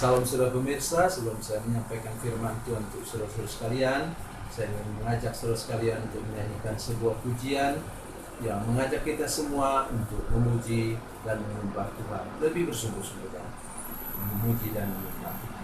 Salam saudara pemirsa, sebelum saya menyampaikan firman Tuhan untuk saudara-saudara sekalian, saya ingin mengajak saudara sekalian untuk menyanyikan sebuah pujian yang mengajak kita semua untuk memuji dan menyembah Tuhan lebih bersungguh-sungguh, memuji dan menyembah Tuhan.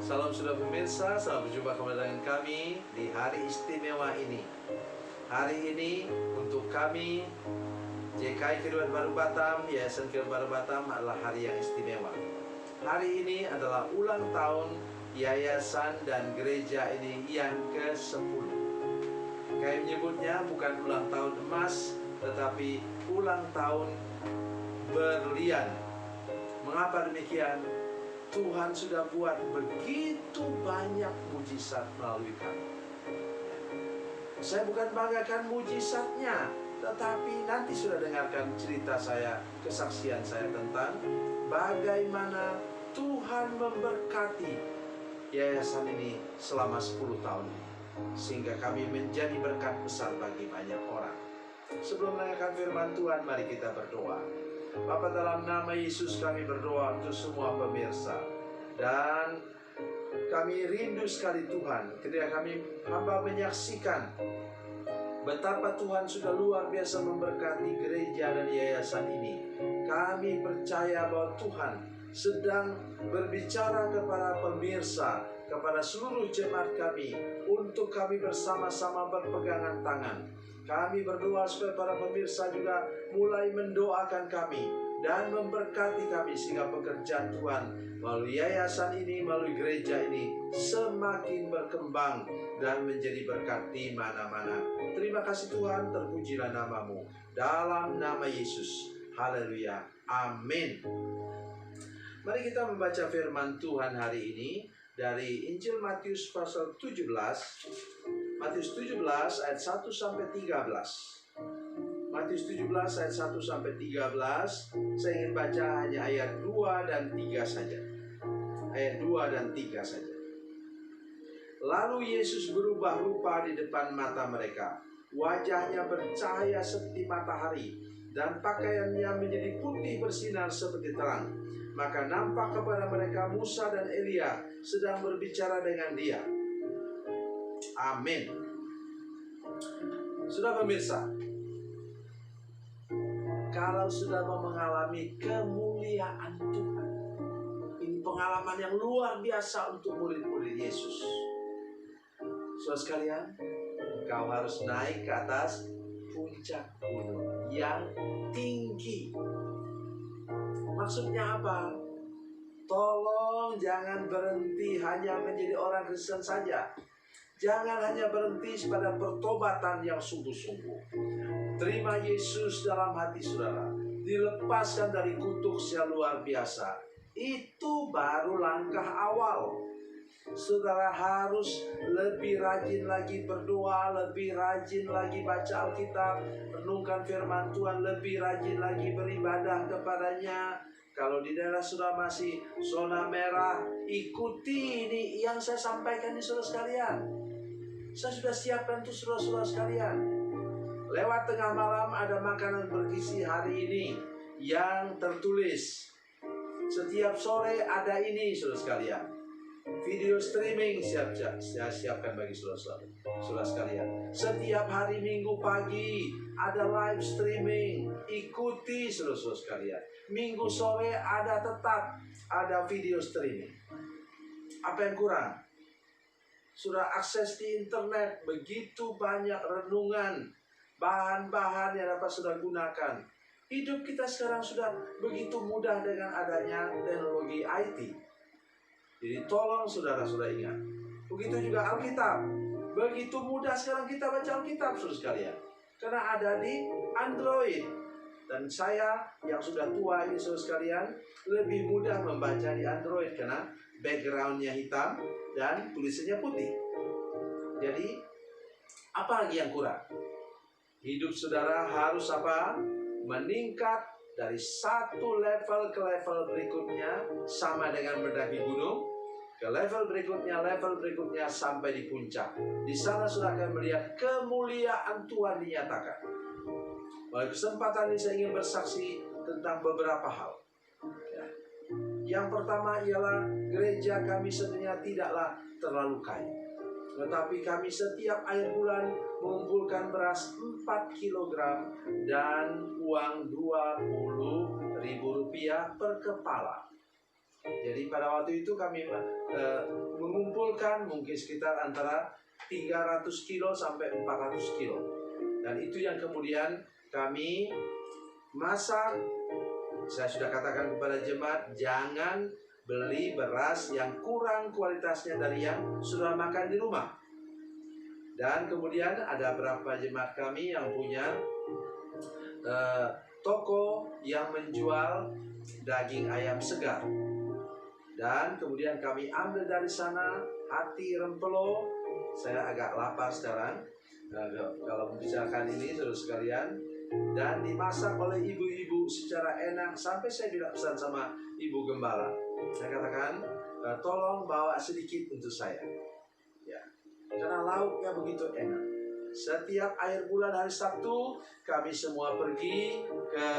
Salam saudara pemirsa, selamat berjumpa kembali dengan kami di hari istimewa ini. Hari ini untuk kami JKI Kehidupan Baru Batam, Yayasan Kehidupan Baru Batam adalah hari yang istimewa. Hari ini adalah ulang tahun yayasan dan gereja ini yang ke-10. Kami menyebutnya bukan ulang tahun emas, tetapi ulang tahun berlian. Mengapa demikian? Tuhan sudah buat begitu banyak mujizat melalui kami. Saya bukan banggakan mujizatnya, tetapi nanti sudah dengarkan cerita saya, kesaksian saya tentang bagaimana Tuhan memberkati yayasan ini selama 10 tahun ini, sehingga kami menjadi berkat besar bagi banyak orang. Sebelum mendengarkan firman Tuhan, mari kita berdoa. Bapa, dalam nama Yesus kami berdoa untuk semua pemirsa, dan kami rindu sekali Tuhan ketika kami hamba menyaksikan betapa Tuhan sudah luar biasa memberkati gereja dan yayasan ini. Kami percaya bahwa Tuhan sedang berbicara kepada pemirsa, kepada seluruh jemaat kami, untuk kami bersama-sama berpegangan tangan. Kami berdoa supaya para pemirsa juga mulai mendoakan kami dan memberkati kami, sehingga pekerjaan Tuhan melalui yayasan ini, melalui gereja ini semakin berkembang dan menjadi berkat di mana-mana. Terima kasih Tuhan, terpujilah nama-Mu. Dalam nama Yesus. Haleluya. Amin. Mari kita membaca firman Tuhan hari ini dari Injil Matius pasal 17. Matius 17 ayat 1 sampai 13. Matius 17 ayat 1 sampai 13. Saya ingin baca hanya ayat 2 dan 3 saja. Ayat 2 dan 3 saja. Lalu Yesus berubah rupa di depan mata mereka. Wajahnya bercahaya seperti matahari, dan pakaiannya menjadi putih bersinar seperti terang. Maka nampak kepada mereka Musa dan Elia sedang berbicara dengan dia. Amin. Sudah pemirsa, kalau sudah mau mengalami kemuliaan Tuhan, ini pengalaman yang luar biasa untuk murid-murid Yesus. Saudara sekalian, engkau harus naik ke atas puncak gunung yang tinggi. Maksudnya apa? Tolong jangan berhenti hanya menjadi orang Kristen saja. Jangan hanya berhenti pada pertobatan yang sungguh-sungguh. Terima Yesus dalam hati saudara. Dilepaskan dari kutuk yang luar biasa. Itu baru langkah awal. Saudara harus lebih rajin lagi berdoa, lebih rajin lagi baca Alkitab, renungkan firman Tuhan, lebih rajin lagi beribadah kepadanya. Kalau di daerah sudah masih zona merah, ikuti ini yang saya sampaikan di saudara sekalian. Saya sudah siapkan untuk saudara-saudara sekalian. Lewat tengah malam ada makanan bergizi hari ini yang tertulis. Setiap sore ada ini saudara sekalian. Video streaming saya siapkan bagi saudara sekalian. Setiap hari Minggu pagi ada live streaming. Ikuti saudara sekalian. Minggu sore tetap ada video streaming. Apa yang kurang? Sudah akses di internet, begitu banyak renungan, bahan-bahan yang dapat sudah gunakan. Hidup kita sekarang sudah begitu mudah dengan adanya teknologi IT. Jadi tolong saudara-saudara ingat. Begitu juga Alkitab. Begitu mudah sekarang kita baca Alkitab saudara sekalian. Karena ada di Android. Dan saya yang sudah tua ini saudara sekalian, lebih mudah membaca di Android karena backgroundnya hitam dan tulisannya putih. Jadi apa lagi yang kurang? Hidup saudara harus apa? Meningkat dari satu level ke level berikutnya, sama dengan mendaki gunung, ke level berikutnya sampai di puncak. Di sana sudah akan melihat kemuliaan Tuhan dinyatakan. Pada kesempatan ini saya ingin bersaksi tentang beberapa hal. Ya. Yang pertama ialah gereja kami sebenarnya tidaklah terlalu kaya. Tetapi kami setiap akhir bulan mengumpulkan beras 4 kg dan uang Rp20.000 per kepala. Jadi pada waktu itu kami mengumpulkan mungkin sekitar antara 300 kilo sampai 400 kilo. Dan itu yang kemudian kami masak. Saya sudah katakan kepada jemaat, jangan beli beras yang kurang kualitasnya dari yang sudah makan di rumah. Dan kemudian ada beberapa jemaat kami yang punya toko yang menjual daging ayam segar. Dan kemudian kami ambil dari sana hati rempelo. Saya agak lapar sekarang kalau membicarakan ini saudara sekalian. Dan dimasak oleh ibu-ibu secara enak. Sampai saya bilang pesan sama ibu gembala, saya katakan, tolong bawa sedikit untuk saya ya, karena lauknya begitu enak. Setiap akhir bulan hari Sabtu kami semua pergi ke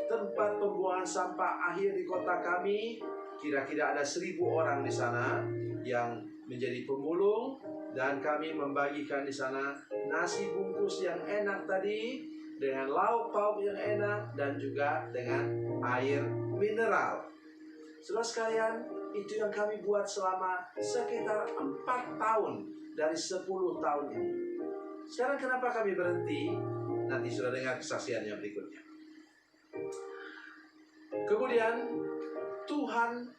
tempat pembuangan sampah akhir di kota kami. Kira-kira ada 1.000 orang di sana yang menjadi pemulung, dan kami membagikan di sana nasi bungkus yang enak tadi dengan lauk pauk yang enak dan juga dengan air mineral. Saudara sekalian, itu yang kami buat selama sekitar 4 tahun dari 10 tahun ini. Sekarang kenapa kami berhenti? Nanti sudah dengar kesaksiannya berikutnya. Kemudian Tuhan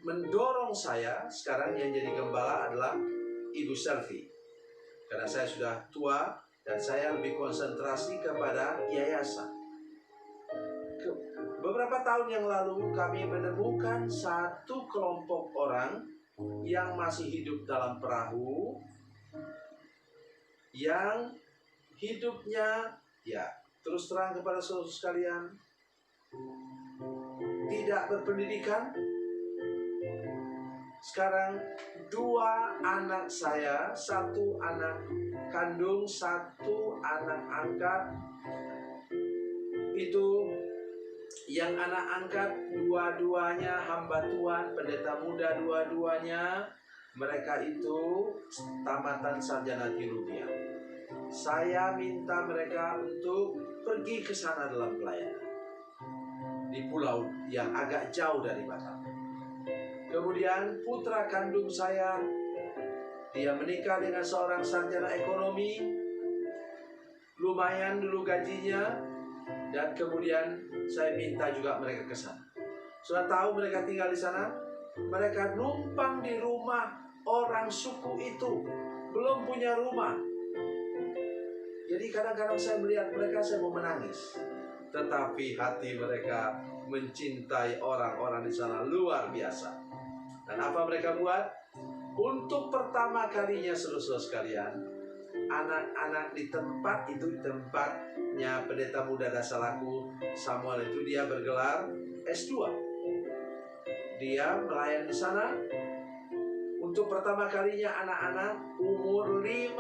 mendorong saya. Sekarang yang jadi gembala adalah Ibu Selvi. Karena saya sudah tua dan saya lebih konsentrasi kepada yayasan. Beberapa tahun yang lalu kami menemukan satu kelompok orang yang masih hidup dalam perahu, yang hidupnya ya terus terang kepada saudara sekalian tidak berpendidikan. Sekarang 2 anak saya, 1 anak kandung, 1 anak angkat. Itu yang anak angkat dua-duanya hamba Tuhan, pendeta muda dua-duanya. Mereka itu tamatan sarjana teologi. Saya minta mereka untuk pergi ke sana dalam pelayanan di pulau yang agak jauh dari Batam. Kemudian putra kandung saya Dia menikah dengan seorang sarjana ekonomi, lumayan dulu gajinya, dan kemudian saya minta juga mereka ke sana. Sudah tahu mereka tinggal di sana, mereka numpang di rumah orang suku itu, belum punya rumah. Jadi kadang-kadang saya melihat mereka, saya mau menangis. Tetapi hati mereka mencintai orang-orang di sana luar biasa. Dan apa mereka buat? Untuk pertama kalinya, saudara-saudara sekalian, anak-anak di tempat itu, di tempatnya pendeta muda Dasalaku Samuel itu, dia bergelar S2. Dia melayani di sana. Untuk pertama kalinya anak-anak umur 15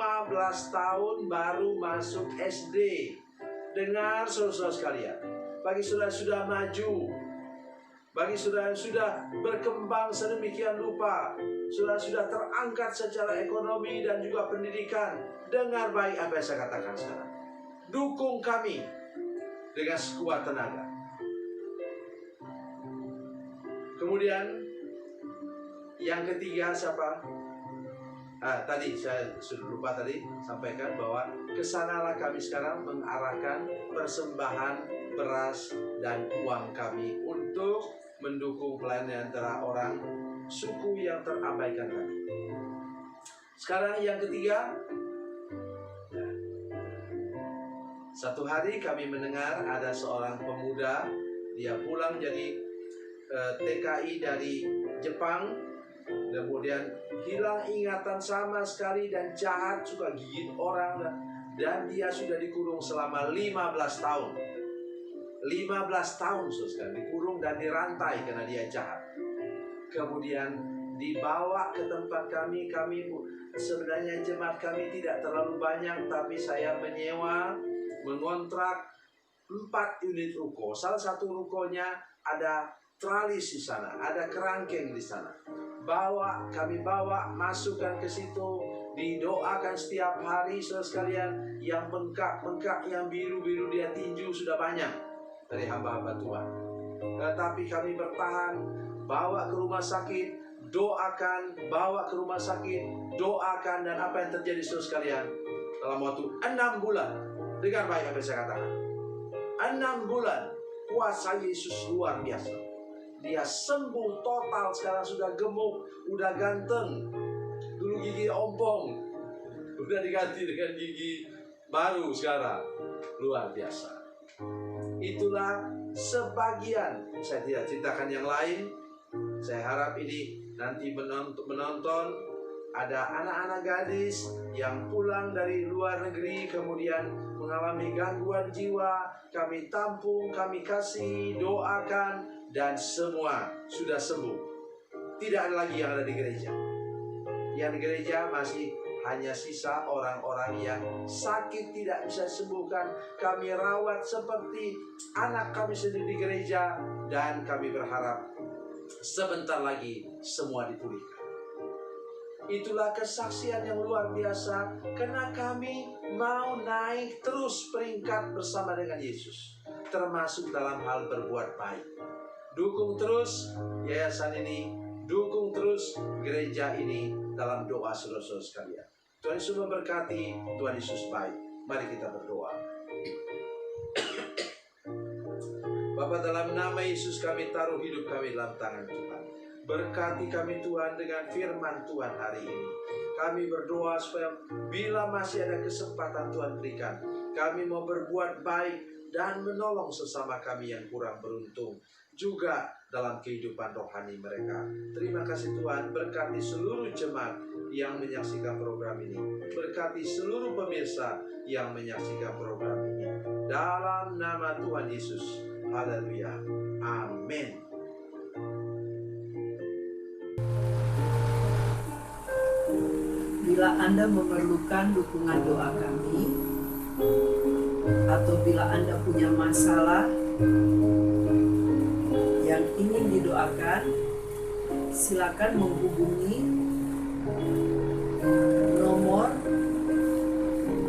tahun baru masuk SD. Dengar saudara-saudara sekalian, bagi saudara sudah maju, bagi saudara sudah berkembang sedemikian rupa, saudara sudah terangkat secara ekonomi dan juga pendidikan, dengar baik apa yang saya katakan sekarang. Dukung kami dengan sekuat tenaga. Kemudian yang ketiga siapa? Tadi saya sudah lupa tadi sampaikan bahwa kesanalah kami sekarang mengarahkan persembahan beras dan uang kami untuk mendukung pelayanan antara orang suku yang terabaikan tadi. Sekarang yang ketiga, satu hari kami mendengar ada seorang pemuda, dia pulang jadi TKI dari Jepang, kemudian hilang ingatan sama sekali dan jahat, suka gigit orang, dan dia sudah dikurung selama 15 tahun. 15 tahun saudara, dikurung dan dirantai karena dia jahat. Kemudian dibawa ke tempat kami sebenarnya jemaat kami tidak terlalu banyak, tapi saya mengontrak 4 unit ruko. Salah satu rukonya ada tralis di sana, ada kerangkeng di sana. Kami bawa, masukkan ke situ, didoakan setiap hari saudara sekalian. Yang bengkak-bengkak, yang biru-biru dia tinju sudah banyak dari hamba-hamba Tuhan. Tetapi kami bertahan, bawa ke rumah sakit, doakan, bawa ke rumah sakit, doakan, dan apa yang terjadi saudara sekalian? Dalam waktu 6 bulan, dengar baik apa yang saya katakan. 6 bulan, kuasa Yesus luar biasa. Dia sembuh total, sekarang sudah gemuk, udah ganteng. Dulu gigi ompong, udah diganti dengan gigi baru sekarang. Luar biasa. Itulah sebagian, saya tidak ceritakan yang lain. Saya harap ini nanti menonton. Ada anak-anak gadis yang pulang dari luar negeri, kemudian mengalami gangguan jiwa. Kami tampung, kami kasih, doakan, dan semua sudah sembuh. Tidak ada lagi yang ada di gereja. Yang di gereja masih hanya sisa orang-orang yang sakit tidak bisa sembuhkan. Kami rawat seperti anak kami sendiri di gereja, dan kami berharap sebentar lagi semua dipulihkan. Itulah kesaksian yang luar biasa, karena kami mau naik terus peringkat bersama dengan Yesus, termasuk dalam hal berbuat baik. Dukung terus yayasan ini, dukung terus gereja ini dalam doa saudara-saudara sekalian. Tuhan Yesus memberkati, Tuhan Yesus baik. Mari kita berdoa. Bapa, dalam nama Yesus kami taruh hidup kami dalam tangan Tuhan. Berkati kami Tuhan dengan firman Tuhan hari ini. Kami berdoa supaya bila masih ada kesempatan Tuhan berikan, kami mau berbuat baik dan menolong sesama kami yang kurang beruntung, juga dalam kehidupan rohani mereka. Terima kasih Tuhan, berkati seluruh jemaat yang menyaksikan program ini. Berkati seluruh pemirsa yang menyaksikan program ini. Dalam nama Tuhan Yesus. Haleluya. Amin. Bila Anda memerlukan dukungan doa kami, atau bila Anda punya masalah yang ingin didoakan, silakan menghubungi nomor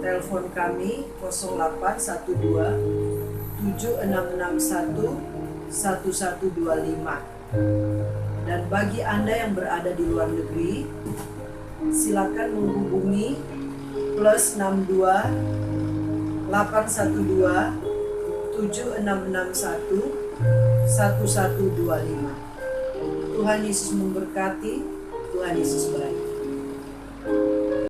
telepon kami 0812 7661 1125. Dan bagi Anda yang berada di luar negeri, silakan menghubungi plus 62 812 7661 1125. Tuhan Yesus memberkati, Tuhan Yesus baik.